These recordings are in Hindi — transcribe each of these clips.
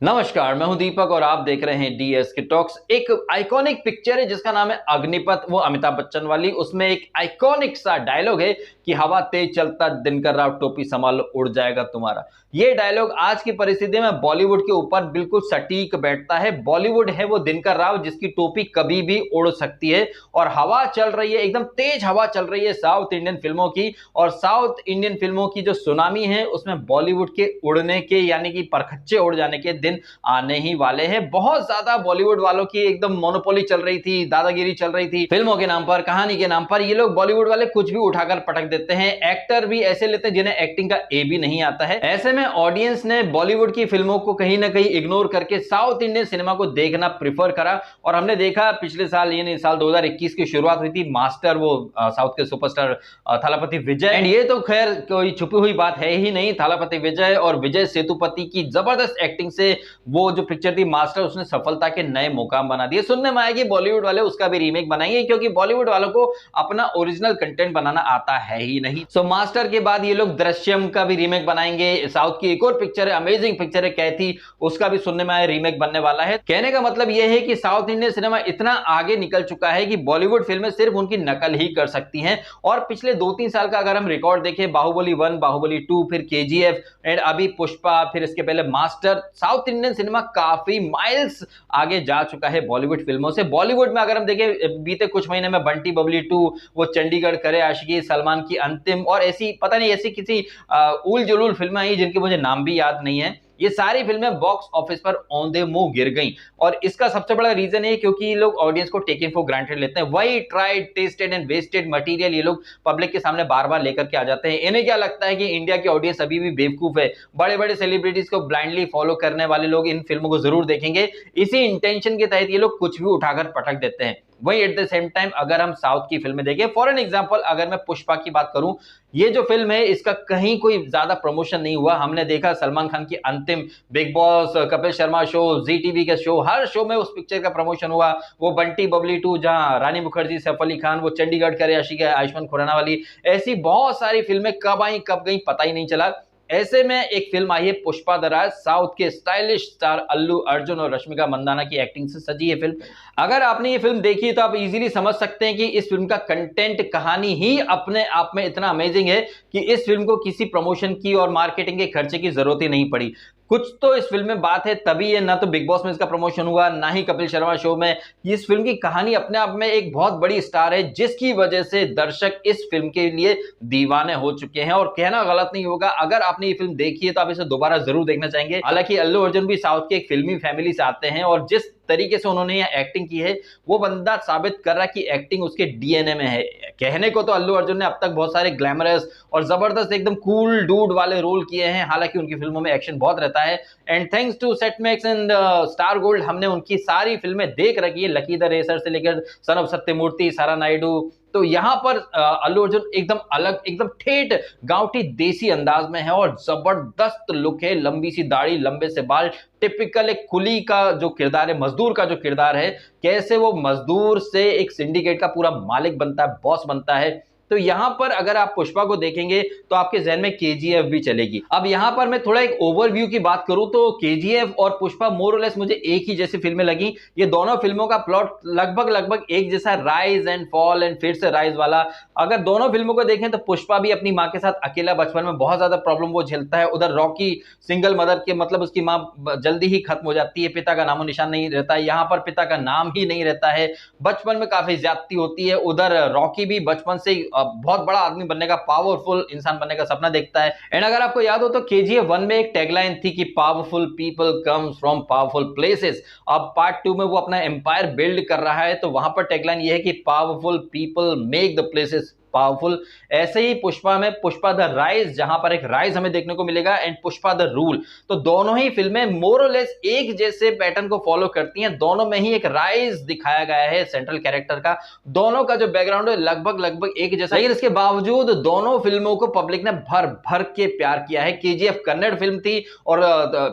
नमस्कार, मैं हूं दीपक और आप देख रहे हैं डीएसके टॉक्स। एक आइकॉनिक पिक्चर है जिसका नाम है अग्निपथ, वो अमिताभ बच्चन वाली। उसमें एक आइकॉनिक सा डायलॉग है कि हवा तेज चलता दिनकर राव, टोपी संभालो उड़ जाएगा तुम्हारा। ये डायलॉग आज की परिस्थिति में बॉलीवुड के ऊपर बिल्कुल सटीक बैठता है। बॉलीवुड है वो दिनकर राव जिसकी टोपी कभी भी उड़ सकती है और हवा चल रही है, एकदम तेज हवा चल रही है साउथ इंडियन फिल्मों की। और साउथ इंडियन फिल्मों की जो सुनामी है उसमें बॉलीवुड के उड़ने के यानी कि परखच्चे उड़ जाने के दिन आने ही वाले हैं। बहुत ज्यादा बॉलीवुड वालों की एकदम मोनोपोली चल रही थी, दादागिरी चल रही थी फिल्मों के नाम पर, कहानी के नाम पर। ये लोग बॉलीवुड वाले कुछ भी उठाकर पटक देते हैं। एक्टर भी ऐसे लेते हैं जिन्हें एक्टिंग का ए भी नहीं आता है। ऐसे में ऑडियंस ने बॉलीवुड की फिल्मों को कहीं ना कहीं इग्नोर करके साउथ इंडियन सिनेमा को देखना प्रिफर करा। और हमने देखा पिछले साल यानी साल 2021 की शुरुआत हुई थी मास्टर, वो साउथ के सुपरस्टार थालापति विजय। एंड ये तो खैर कोई छुपी हुई बात है ही नहीं, थालापति विजय और विजय सेतुपति की जबरदस्त एक्टिंग से वो जो पिक्चर थी मास्टर उसने सफलता के नए मुकाम बना दिए। सुनने में आया कि बॉलीवुड वाले उसका भी रीमेक बनाएंगे क्योंकि बॉलीवुड वालों को अपना ओरिजिनल कंटेंट बनाना आता है ही नहीं। सो मास्टर के बाद ये लोग दृश्यम का भी रीमेक बनाएंगे। साउथ की एक और पिक्चर है, अमेजिंग पिक्चर है कैथी, उसका भी सुनने में आया रीमेक बनने वाला है। कहने का मतलब यह है कि साउथ इंडियन सिनेमा इतना आगे निकल चुका है कि बॉलीवुड फिल्में सिर्फ उनकी नकल ही कर सकती हैं। और पिछले 2-3 साल का अगर हम रिकॉर्ड देखें, बाहुबली 1, बाहुबली 2, फिर केजीएफ एंड अभी पुष्पा, फिर इसके पहले मास्टर, साउथ इंडियन सिनेमा काफी माइल्स आगे जा चुका है बॉलीवुड फिल्मों से। बॉलीवुड में अगर हम देखें बीते कुछ महीने में बंटी बबली 2, वो चंडीगढ़ करे आशिकी, सलमान की अंतिम और ऐसी पता नहीं ऐसी किसी उल जुलूल फिल्में आई जिनके मुझे नाम भी याद नहीं है। ये सारी फिल्में बॉक्स ऑफिस पर औंधे मुंह गिर गईं और इसका सबसे बड़ा रीजन है क्योंकि ये लोग ऑडियंस को टेकन फॉर ग्रांटेड लेते हैं। वही tried tested and wasted material ये लोग पब्लिक के सामने बार बार लेकर के आ जाते हैं। इन्हें क्या लगता है कि इंडिया की ऑडियंस अभी भी बेवकूफ है, बड़े बड़े सेलिब्रिटीज को ब्लाइंडली फॉलो करने वाले लोग इन फिल्मों को जरूर देखेंगे। इसी इंटेंशन के तहत ये लोग कुछ भी उठाकर पटक देते हैं। वहीं एट द सेम टाइम अगर हम साउथ की फिल्में देखें, फॉर एन एग्जांपल अगर मैं पुष्पा की बात करूं, ये जो फिल्म है इसका कहीं कोई ज्यादा प्रमोशन नहीं हुआ। हमने देखा सलमान खान की Antim, Bigg Boss, Kapil Sharma show, Zee TV के शो, हर शो में उस पिक्चर का प्रमोशन हुआ। वो बंटी बबली 2 जहां रानी मुखर्जी, सैफ अली खान, वो चंडीगढ़ करे आशिकी, आयुष्मान खुराना वाली, ऐसी बहुत सारी फिल्में कब आई कब गई पता ही नहीं चला। ऐसे में एक फिल्म आई है पुष्पा द राज, साउथ के स्टाइलिश स्टार अल्लू अर्जुन और रश्मिका मंदाना की एक्टिंग से सजी है फिल्म। अगर आपने ये फिल्म देखी तो आप इजीली समझ सकते हैं कि इस फिल्म का कंटेंट, कहानी ही अपने आप में इतना अमेजिंग है कि इस फिल्म को किसी प्रमोशन की और मार्केटिंग के खर्चे की जरूरत ही नहीं पड़ी। कुछ तो इस फिल्म में बात है, तभी ये ना तो बिग बॉस में इसका प्रमोशन हुआ ना ही कपिल शर्मा शो में। इस फिल्म की कहानी अपने आप में एक बहुत बड़ी स्टार है जिसकी वजह से दर्शक इस फिल्म के लिए दीवाने हो चुके हैं। और कहना गलत नहीं होगा, अगर आपने ये फिल्म देखी है तो आप इसे दोबारा जरूर देखना चाहेंगे। हालांकि अल्लू अर्जुन भी साउथ की एक फिल्मी फैमिली से आते हैं और जिस तरीके से उन्होंने यह एक्टिंग की है वो बंदा साबित कर रहा है कि एक्टिंग उसके डीएनए में है। कहने को तो अल्लू अर्जुन ने अब तक बहुत सारे ग्लैमरस और जबरदस्त एकदम कूल डूड वाले रोल किए हैं, हालांकि उनकी फिल्मों में एक्शन बहुत रहता है। And thanks to Set Max and Star Gold हमने उनकी सारी फिल्में देख रखी है, लकी द रेसर से लेकर सन ऑफ सत्यमूर्ति, सारा नायडू। तो यहां पर अल्लू अर्जुन एकदम अलग, एकदम ठेठ गांवटी देसी अंदाज में है और जबरदस्त लुक है। लंबी सी दाढ़ी, लंबे से बाल, टिपिकल एक कुली का जो किरदार है, मजदूर का जो किरदार है, कैसे वो मजदूर से एक सिंडिकेट का पूरा मालिक बनता है, बॉस बनता है। तो यहां पर अगर आप पुष्पा को देखेंगे तो आपके जहन में केजीएफ भी चलेगी। अब यहां पर मैं थोड़ा एक ओवरव्यू की बात करूं तो केजीएफ और पुष्पा मोर और लेस मुझे एक ही जैसी फिल्में लगी। ये दोनों फिल्मों का प्लॉट लगभग एक जैसा, राइज एंड फॉल एंड फिर से राइज वाला। अगर दोनों फिल्मों को देखें तो पुष्पा भी अपनी मां के साथ अकेला बचपन में बहुत ज्यादा प्रॉब्लम वो झेलता है। उधर रॉकी सिंगल मदर के मतलब उसकी मां जल्दी ही खत्म हो जाती है, पिता का नामो निशान नहीं रहता है। यहां पर पिता का नाम ही नहीं रहता है, बचपन में काफी ज्यादती होती है। उधर रॉकी भी बचपन से बहुत बड़ा आदमी बनने का, पावरफुल इंसान बनने का सपना देखता है। एंड अगर आपको याद हो तो केजीएफ 1 में एक टैगलाइन थी कि powerful people comes from powerful places. अब पार्ट 2 में वो अपना एम्पायर बिल्ड कर रहा है तो वहां पर टैगलाइन ये है कि powerful people make the places powerful. ऐसे ही पुष्पा में पुष्पा द राइज, जहां पर एक राइज हमें देखने को मिलेगा, एंड पुष्पा द रूल। तो दोनों ही फिल्में मोर और लेस एक जैसे पैटर्न को फॉलो करती हैं। दोनों में ही एक राइज दिखाया गया है सेंट्रल कैरेक्टर का। दोनों का जो बैकग्राउंड है लगभग एक जैसा, लेकिन इसके बावजूद दोनों फिल्मों को पब्लिक ने भर भर के प्यार किया है। केजीएफ कन्नड़ फिल्म थी और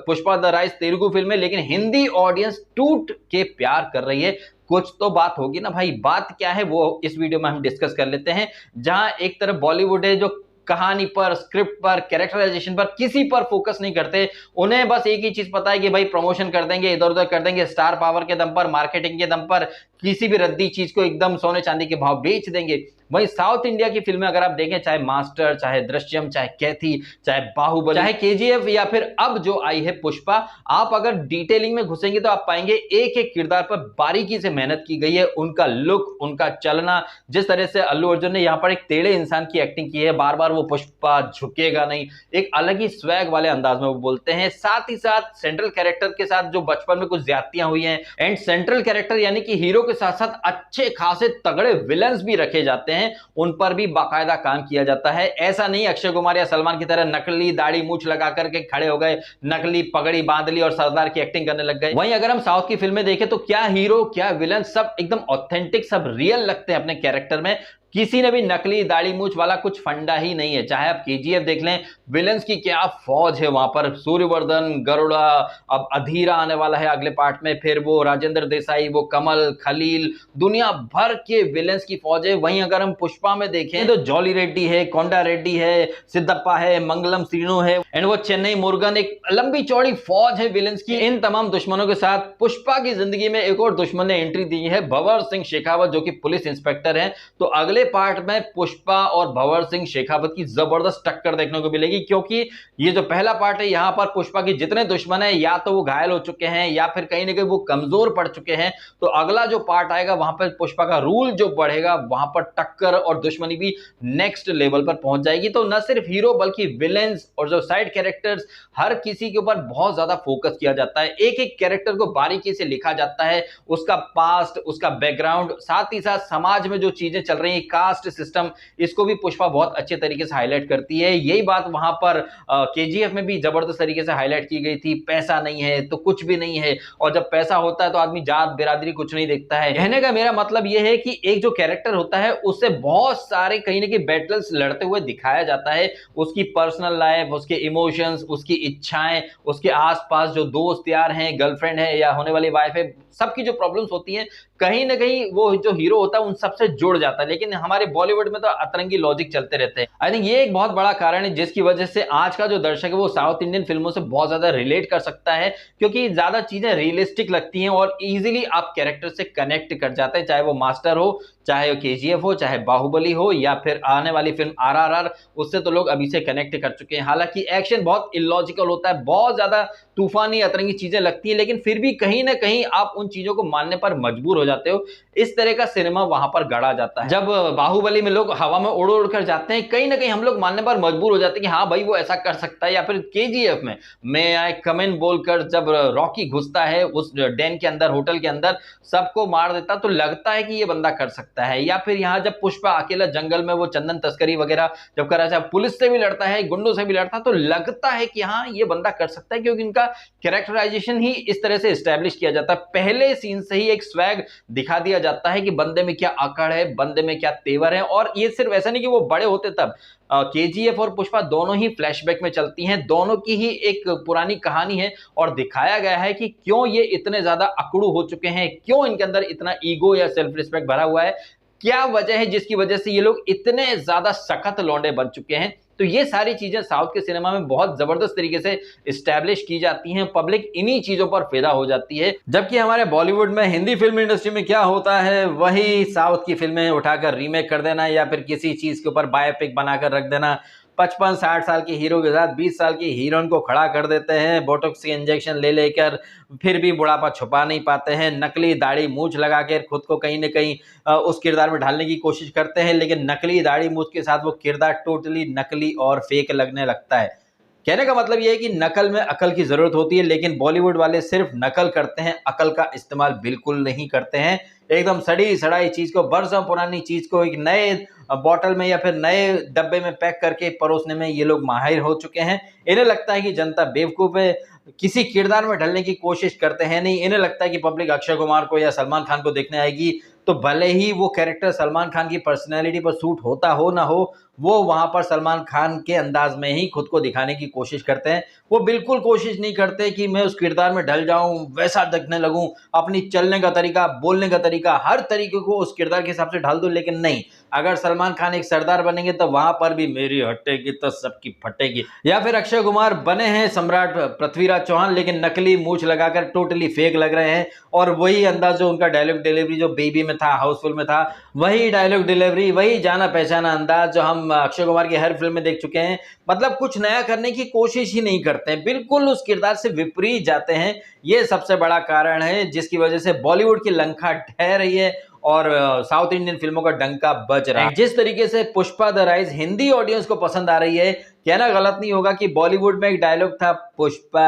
Pushpa the rise Telugu film है, लेकिन हिंदी ऑडियंस टूट के प्यार कर रही है। कुछ तो बात होगी ना भाई, बात क्या है वो इस वीडियो में हम डिस्कस कर लेते हैं। जहां एक तरफ बॉलीवुड है जो कहानी पर, स्क्रिप्ट पर, कैरेक्टराइजेशन पर, किसी पर फोकस नहीं करते। उन्हें बस एक ही चीज पता है कि भाई प्रमोशन कर देंगे, इधर उधर कर देंगे, स्टार पावर के दम पर, मार्केटिंग के दम पर किसी भी रद्दी चीज को एकदम सोने चांदी के भाव बेच देंगे। वहीं साउथ इंडिया की फिल्में अगर आप देखें, चाहे मास्टर, चाहे दृश्यम, चाहे कैथी, चाहे बाहुबली, चाहे केजीएफ, या फिर अब जो आई है पुष्पा, आप अगर डिटेलिंग में घुसेंगे तो आप पाएंगे एक एक किरदार पर बारीकी से मेहनत की गई है। उनका लुक, उनका चलना, जिस तरह से अल्लू अर्जुन ने यहाँ पर एक टेढ़े इंसान की एक्टिंग की है, बार बार वो पुष्पा झुकेगा नहीं, एक अलग ही स्वैग वाले अंदाज में वो बोलते हैं। साथ ही साथ सेंट्रल कैरेक्टर के साथ जो बचपन में कुछ ज्यादतियां हुई हैं, एंड सेंट्रल कैरेक्टर यानी कि हीरो के साथ साथ अच्छे खासे तगड़े विलन्स भी रखे जाते हैं, उन पर भी बाकायदा काम किया जाता है। ऐसा नहीं अक्षय कुमार या सलमान की तरह नकली दाढ़ी मूछ लगा करके खड़े हो गए, नकली पगड़ी बांध ली और सरदार की एक्टिंग करने लग गए। वहीं अगर हम साउथ की फिल्में देखें तो क्या हीरो, क्या विलन, सब एकदम ऑथेंटिक, सब रियल लगते हैं अपने कैरेक्टर में। किसी ने भी नकली दाढ़ी मूछ वाला कुछ फंडा ही नहीं है। चाहे आप केजीएफ देख लें, विलन्स की क्या फौज है वहां पर, सूर्यवर्धन, गरुड़ा, अब अधीरा आने वाला है अगले पार्ट में, फिर वो राजेंद्र देसाई, वो कमल, खलील, दुनिया भर के विलन्स की फौज है। वहीं अगर हम पुष्पा में देखें तो जॉली रेड्डी है, कोंडा रेड्डी है, सिद्धप्पा है, मंगलम श्रीनु है, एंड वो चेन्नई मुरुगन, एक लंबी चौड़ी फौज है विलन्स की। इन तमाम दुश्मनों के साथ पुष्पा की जिंदगी में एक और दुश्मन ने एंट्री दी है, भंवर सिंह शेखावत, जो कि पुलिस इंस्पेक्टर हैं। तो अगले पार्ट में पुष्पा और भंवर सिंह शेखावत की जबरदस्त टक्कर देखने को मिलेगी, क्योंकि ये जो पहला पार्ट है, यहां पर पुष्पा की जितने दुश्मन है, या तो वो घायल हो चुके हैं या फिर कहीं ना कहीं वो कमजोर पड़ चुके हैं। तो अगला जो पार्ट आएगा वहां पर पुष्पा का रूल जो बढ़ेगा, वहां पर टक्कर और दुश्मनी भी नेक्स्ट लेवल पर पहुंच जाएगी। तो न सिर्फ हीरो बल्कि विलेंस और जो साइड कैरेक्टर्स, हर किसी के ऊपर बहुत ज्यादा फोकस किया जाता है। एक एक कैरेक्टर को बारीकी से लिखा जाता है, उसका पास्ट, उसका बैकग्राउंड, साथ ही साथ समाज में जो चीजें चल रही है, कास्ट सिस्टम, इसको भी पुष्पा बहुत अच्छे तरीके से हाईलाइट करती है। यही बात वहां पर केजीएफ में भी जबरदस्त तरीके से हाईलाइट की गई थी। पैसा नहीं है तो कुछ भी नहीं है, और जब पैसा होता है तो आदमी जात बिरादरी कुछ नहीं देखता है। कहने का मेरा मतलब यह है कि एक जो कैरेक्टर होता है उससे बहुत सारे कहीं ना कहीं बैटल्स लड़ते हुए दिखाया जाता है। उसकी पर्सनल लाइफ, उसके इमोशंस, उसकी इच्छाएं, उसके आसपास जो दोस्त यार हैं, गर्लफ्रेंड है या होने वाली वाइफ है, सबकी जो प्रॉब्लम्स होती हैं, कहीं ना कहीं वो जो हीरो होता है उन सबसे जुड़ जाता है। लेकिन हमारे बॉलीवुड में तो अतरंगी लॉजिक चलते रहते हैं। आई थिंक ये एक बहुत बड़ा कारण है जिसकी वजह से आज का जो दर्शक है वो साउथ इंडियन फिल्मों से बहुत ज्यादा रिलेट कर सकता है, क्योंकि ज्यादा चीजें रियलिस्टिक लगती हैं और इजीली आप कैरेक्टर से कनेक्ट कर जाते हैं। चाहे वो मास्टर हो, चाहे केजीएफ हो, चाहे बाहुबली हो, या फिर आने वाली फिल्म आरआरआर, उससे तो लोग अभी से कनेक्ट कर चुके हैं। हालांकि एक्शन बहुत इलॉजिकल होता है, बहुत ज्यादा तूफानी अतरंगी चीजें लगती है, लेकिन फिर भी कहीं ना कहीं आप उन चीजों को मानने पर मजबूर हो जाते हो। इस तरह का सिनेमा वहां पर गढ़ा जाता है। जब बाहुबली में लोग हवा में उड़ उड़ कर जाते हैं, कहीं ना कहीं हम लोग मानने पर मजबूर हो जाते हैं कि हाँ भाई वो ऐसा कर सकता है। या फिर केजीएफ में मैं आए कमेंट बोलकर जब रॉकी घुसता है उस डैन के अंदर, होटल के अंदर, सबको मार देता, तो लगता है कि ये बंदा कर सकता है। या फिर यहाँ जब पुष्पा अकेला जंगल में वो चंदन तस्करी वगैरह जब कर रहा है, पुलिस से भी लड़ता है, गुंडों से भी लड़ता है, तो लगता है कि हाँ ये बंदा कर सकता है, क्योंकि इनका कैरेक्टराइजेशन ही इस तरह से एस्टैब्लिश किया जाता है। पहले सीन से ही एक स्वैग दिखा दिया जाता है कि बंदे में क्या अकड़ है, बंदे में क्या तेवर है। और ये सिर्फ ऐसा नहीं कि वो बड़े होते तब, केजीएफ और पुष्पा दोनों ही फ्लैशबैक में चलती हैं, दोनों की ही एक पुरानी कहानी है, और दिखाया गया है कि क्यों ये इतने ज्यादा अकड़ू हो चुके हैं, क्यों इनके अंदर इतना ईगो या सेल्फ रिस्पेक्ट भरा हुआ है, क्या वजह है जिसकी वजह से ये लोग इतने ज्यादा सख्त लौंडे बन चुके हैं। तो ये सारी चीजें साउथ के सिनेमा में बहुत जबरदस्त तरीके से इस्टेब्लिश की जाती हैं, पब्लिक इन्हीं चीजों पर फिदा हो जाती है। जबकि हमारे बॉलीवुड में, हिंदी फिल्म इंडस्ट्री में क्या होता है, वही साउथ की फिल्में उठाकर रीमेक कर देना, या फिर किसी चीज के ऊपर बायोपिक बनाकर रख देना। 55-60 साल के हीरो के साथ 20 साल की हीरोइन को खड़ा कर देते हैं, बोटॉक्स के इंजेक्शन ले लेकर, फिर भी बुढ़ापा छुपा नहीं पाते हैं, नकली दाढ़ी मूछ लगा कर खुद को कहीं न कहीं उस किरदार में ढालने की कोशिश करते हैं, लेकिन नकली दाढ़ी मूछ के साथ वो किरदार टोटली नकली और फेक लगने लगता है। कहने का मतलब ये है कि नकल में अकल की जरूरत होती है, लेकिन बॉलीवुड वाले सिर्फ नकल करते हैं, अकल का इस्तेमाल बिल्कुल नहीं करते हैं। एकदम सड़ी सड़ाई चीज को, बरसों पुरानी चीज को एक नए बॉटल में या फिर नए डब्बे में पैक करके परोसने में ये लोग माहिर हो चुके हैं। इन्हें लगता है कि जनता बेवकूफ है, किसी किरदार में ढलने की कोशिश करते हैं नहीं। इन्हें लगता है कि पब्लिक अक्षय कुमार को या सलमान खान को देखने आएगी, तो भले ही वो कैरेक्टर सलमान खान की पर्सनैलिटी पर सूट होता हो ना हो, वो वहां पर सलमान खान के अंदाज में ही खुद को दिखाने की कोशिश करते हैं। वो बिल्कुल कोशिश नहीं करते कि मैं उस किरदार में ढल जाऊं, वैसा दिखने लगूं। अपनी चलने का तरीका, बोलने का तरीका तरीका, हर तरीके को उस किरदार के हिसाब से ढाल दो, लेकिन नहीं, अगर सलमान खान एक सरदार बनेंगे तो वहां पर भी मेरी हटेगी तो सबकी फटेगी। या फिर अक्षय कुमार बने हैं सम्राट पृथ्वीराज चौहान, लेकिन नकली मूछ लगाकर टोटली फेक लग रहे हैं, और वही अंदाज जो उनका डायलॉग डिलीवरी जो बेबी में था, हाउसफुल में था, वही डायलॉग डिलीवरी, वही जाना पहचाना अंदाज जो हम अक्षय कुमार की हर फिल्म में देख चुके हैं। मतलब कुछ नया करने की कोशिश ही नहीं करते हैं, बिल्कुल उस किरदार से विपरीत जाते हैं। ये सबसे बड़ा कारण है जिसकी वजह से बॉलीवुड की लंका ढह रही है और साउथ इंडियन फिल्मों का डंका बज रहा है। जिस तरीके से Pushpa the rise Hindi audience को पसंद आ रही है, कहना गलत नहीं होगा कि बॉलीवुड में एक डायलॉग था, पुष्पा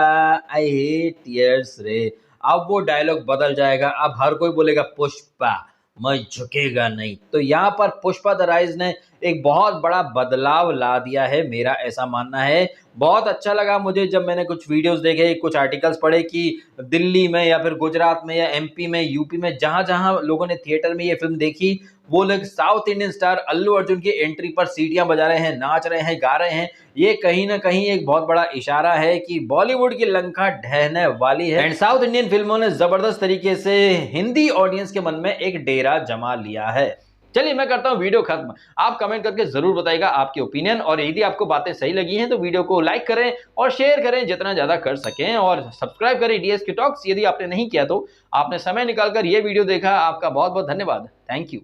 आई हेट टीयर्स रे, अब वो डायलॉग बदल जाएगा, अब हर कोई बोलेगा पुष्पा, मैं झुकेगा नहीं। तो यहाँ पर पुष्पा द राइज ने एक बहुत बड़ा बदलाव ला दिया है, मेरा ऐसा मानना है। बहुत अच्छा लगा मुझे जब मैंने कुछ वीडियोस देखे, कुछ आर्टिकल्स पढ़े कि दिल्ली में या फिर गुजरात में या एमपी में, यूपी में, जहां जहां लोगों ने थिएटर में ये फिल्म देखी, वो लोग south Indian star Allu Arjun की एंट्री पर सीटियां बजा रहे हैं, नाच रहे हैं, गा रहे हैं। ये कहीं ना कहीं एक बहुत बड़ा इशारा है कि बॉलीवुड की लंका ढहने वाली है एंड साउथ इंडियन फिल्मों ने जबरदस्त तरीके से हिंदी ऑडियंस के मन में एक डेरा जमा लिया है। चलिए मैं करता हूं वीडियो खत्म। आप कमेंट करके जरूर बताइएगा आपकी ओपिनियन, और यदि आपको बातें सही लगी हैं तो वीडियो को लाइक करें और शेयर करें जितना ज्यादा कर सकें, और सब्सक्राइब करें डीएसके टॉक्स यदि आपने नहीं किया तो। आपने समय निकालकर यह वीडियो देखा, आपका बहुत बहुत धन्यवाद। Thank you.